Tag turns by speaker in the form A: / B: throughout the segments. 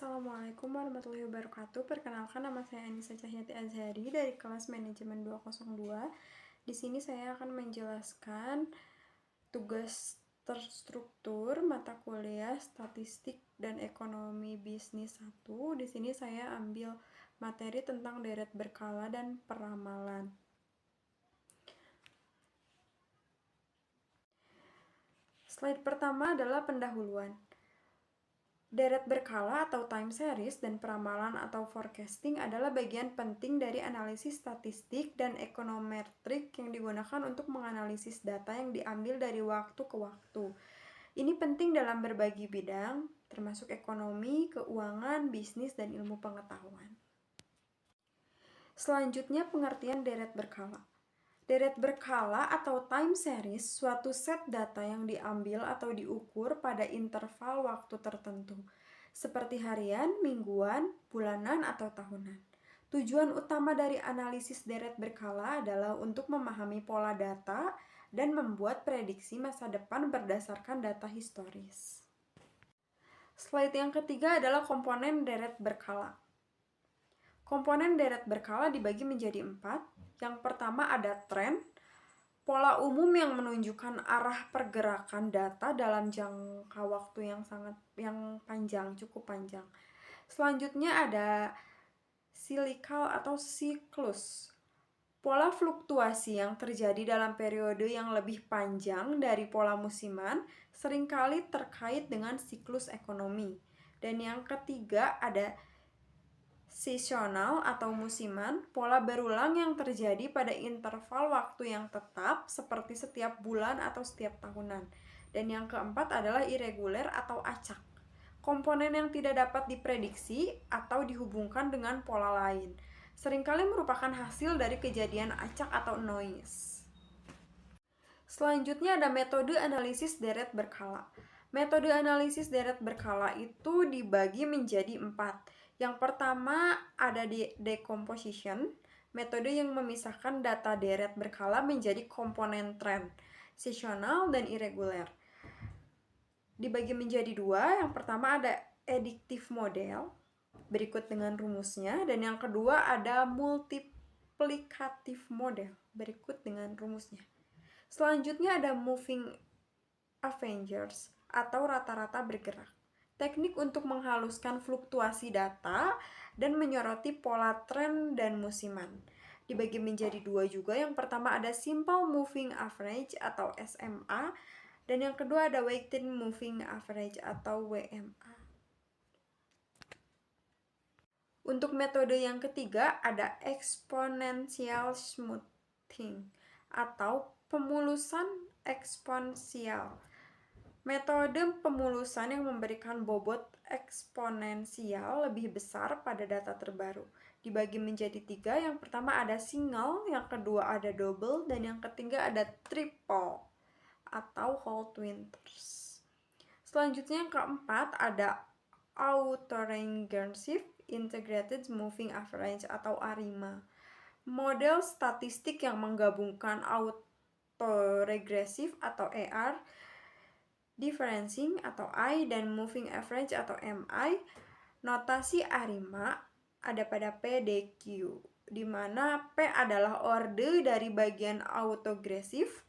A: Assalamualaikum warahmatullahi wabarakatuh. Perkenalkan, nama saya Anissa Cahyati Azhari dari kelas manajemen 202. Di sini saya akan menjelaskan tugas terstruktur mata kuliah Statistik dan Ekonomi Bisnis 1. Di sini saya ambil materi tentang deret berkala dan peramalan. Slide pertama adalah pendahuluan. Deret berkala atau time series dan peramalan atau forecasting adalah bagian penting dari analisis statistik dan ekonometrik yang digunakan untuk menganalisis data yang diambil dari waktu ke waktu. Ini penting dalam berbagai bidang, termasuk ekonomi, keuangan, bisnis, dan ilmu pengetahuan. Selanjutnya, pengertian deret berkala. Deret berkala atau time series suatu set data yang diambil atau diukur pada interval waktu tertentu, seperti harian, mingguan, bulanan, atau tahunan. Tujuan utama dari analisis deret berkala adalah untuk memahami pola data dan membuat prediksi masa depan berdasarkan data historis. Slide yang ketiga adalah komponen deret berkala. Komponen deret berkala dibagi menjadi 4. Yang pertama ada tren, pola umum yang menunjukkan arah pergerakan data dalam jangka waktu yang panjang, cukup panjang. Selanjutnya ada silikal atau siklus, pola fluktuasi yang terjadi dalam periode yang lebih panjang dari pola musiman, seringkali terkait dengan siklus ekonomi. Dan yang ketiga ada seasonal atau musiman, pola berulang yang terjadi pada interval waktu yang tetap seperti setiap bulan atau setiap tahunan. Dan yang keempat adalah irregular atau acak, komponen yang tidak dapat diprediksi atau dihubungkan dengan pola lain, seringkali merupakan hasil dari kejadian acak atau noise. Selanjutnya ada metode analisis deret berkala. Metode analisis deret berkala itu dibagi menjadi 4. Yang pertama ada decomposition, metode yang memisahkan data deret berkala menjadi komponen tren, seasonal, dan irregular. Dibagi menjadi 2, yang pertama ada addictive model, berikut dengan rumusnya, dan yang kedua ada multiplicative model, berikut dengan rumusnya. Selanjutnya ada moving averages atau rata-rata bergerak, teknik untuk menghaluskan fluktuasi data dan menyoroti pola tren dan musiman. Dibagi menjadi 2 juga. Yang pertama ada simple moving average atau SMA, dan yang kedua ada weighted moving average atau WMA. Untuk metode yang ketiga ada exponential smoothing atau pemulusan eksponensial. Metode pemulusan yang memberikan bobot eksponensial lebih besar pada data terbaru. Dibagi menjadi 3, yang pertama ada single, yang kedua ada double, dan yang ketiga ada triple atau whole twins. Selanjutnya yang keempat ada autoregressive integrated moving average atau ARIMA, model statistik yang menggabungkan autoregresif atau AR, differencing atau I, dan moving average atau MI. Notasi ARIMA ada pada P, D, Q, di mana P adalah orde dari bagian autogresif,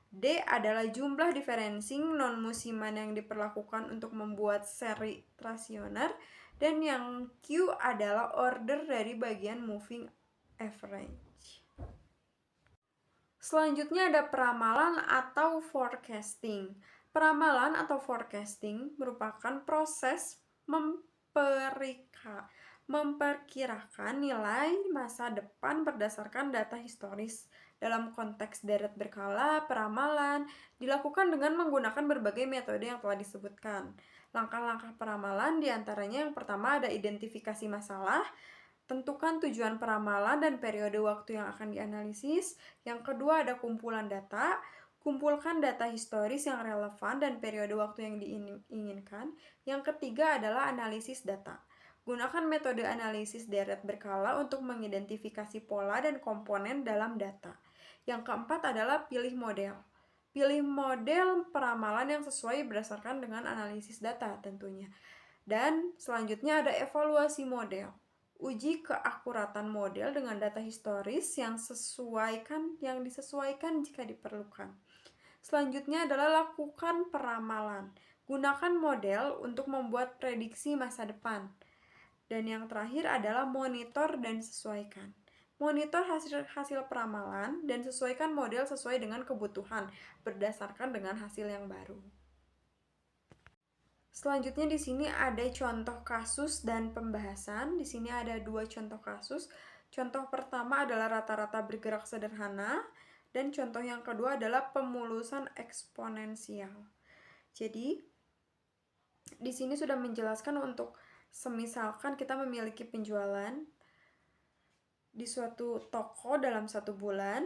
A: D adalah jumlah differencing non-musiman yang diperlakukan untuk membuat seri trasioner, dan yang Q adalah order dari bagian moving average. Selanjutnya ada peramalan atau forecasting. Peramalan atau forecasting merupakan proses memperkirakan nilai masa depan berdasarkan data historis. Dalam konteks deret berkala, peramalan dilakukan dengan menggunakan berbagai metode yang telah disebutkan. Langkah-langkah peramalan diantaranya yang pertama ada identifikasi masalah, tentukan tujuan peramalan dan periode waktu yang akan dianalisis. Yang kedua ada kumpulan data, kumpulkan data historis yang relevan dan periode waktu yang diinginkan. Yang ketiga adalah analisis data. Gunakan metode analisis deret berkala untuk mengidentifikasi pola dan komponen dalam data. Yang keempat adalah pilih model. Pilih model peramalan yang sesuai berdasarkan dengan analisis data tentunya. Dan selanjutnya ada evaluasi model. Uji keakuratan model dengan data historis yang disesuaikan jika diperlukan. Selanjutnya adalah lakukan peramalan. Gunakan model untuk membuat prediksi masa depan. Dan yang terakhir adalah monitor dan sesuaikan. Monitor hasil peramalan dan sesuaikan model sesuai dengan kebutuhan berdasarkan dengan hasil yang baru. Selanjutnya di sini ada contoh kasus dan pembahasan. Di sini ada 2 contoh kasus. Contoh pertama adalah rata-rata bergerak sederhana dan contoh yang kedua adalah pemulusan eksponensial. Jadi di sini sudah menjelaskan untuk semisalkan kita memiliki penjualan di suatu toko dalam 1 bulan.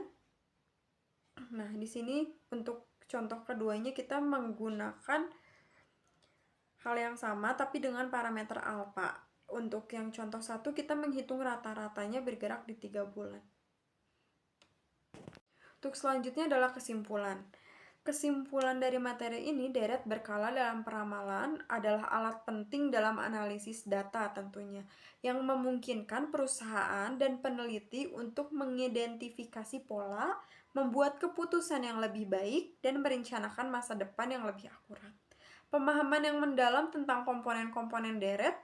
A: Nah, di sini untuk contoh keduanya kita menggunakan hal yang sama tapi dengan parameter alfa. Untuk yang contoh 1 kita menghitung rata-ratanya bergerak di 3 bulan. Untuk selanjutnya adalah kesimpulan. Kesimpulan dari materi ini, deret berkala dalam peramalan adalah alat penting dalam analisis data tentunya, yang memungkinkan perusahaan dan peneliti untuk mengidentifikasi pola, membuat keputusan yang lebih baik, dan merencanakan masa depan yang lebih akurat. Pemahaman yang mendalam tentang komponen-komponen deret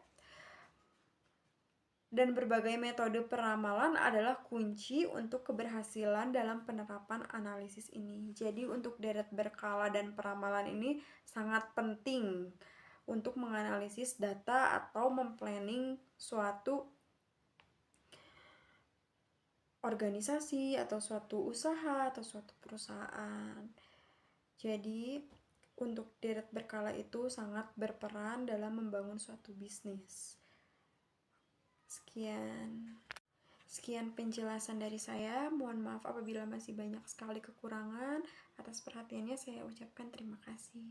A: dan berbagai metode peramalan adalah kunci untuk keberhasilan dalam penerapan analisis ini. Jadi untuk deret berkala dan peramalan ini sangat penting untuk menganalisis data atau memplanning suatu organisasi atau suatu usaha atau suatu perusahaan. Jadi untuk deret berkala itu sangat berperan dalam membangun suatu bisnis. Sekian penjelasan dari saya. Mohon maaf apabila masih banyak sekali kekurangan. Atas perhatiannya saya ucapkan terima kasih.